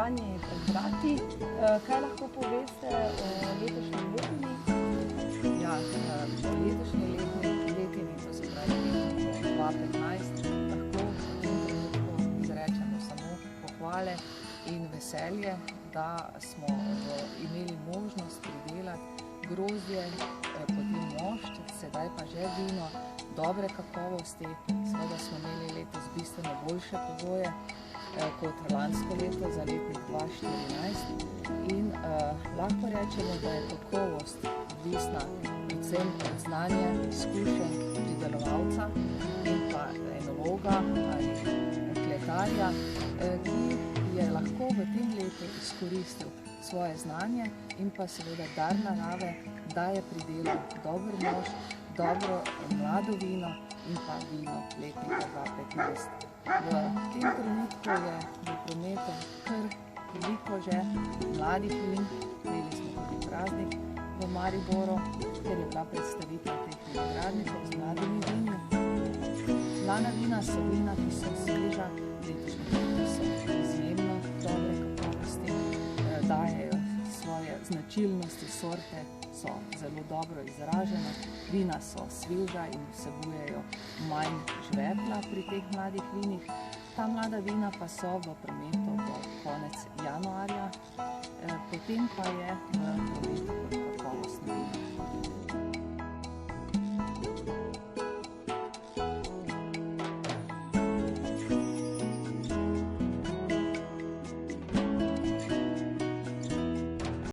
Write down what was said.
praznovanje pred vrati. Kaj lahko poveste o letošnji letini? Ja, letošnji letini, to se pravi 2015, lahko v tem trenutku izrečemo samo pohvale in veselje, da smo imeli možnost pridelati grozdje, potem mošt, sedaj pa že vino dobre kakovosti. Seveda smo imeli letos bistveno boljše pogoje kot lansko leto za letnik 2014 in lahko rečemo, da je kakovost odvisna predvsem od znanja, izkušenj pridelovalca in pa enologa ali kletarja, ki je lahko v tem letu izkoristil svoje znanje in pa seveda dar narave, da je pridelal dober mošt, dobro mlado vino in pa vino letnika 2015. V tem trenutku je v prometu kar veliko že mladih vin. Imeli smo tudi praznik v Mariboru, kjer je bila predstavitev teh vinogradnikov z mladimi vini. Mlada vina so vina, ki so sveža, letošnji vina so izjemno dobre kakovosti, dajejo svoje značilnosti, sorte so zelo dobro izražene, vina so sveža in vsebujejo manj žvepla pri teh mladih vinih. Ta mlada vina pa so v prometu do konec januarja, potem pa je v prometu kakovostna vina.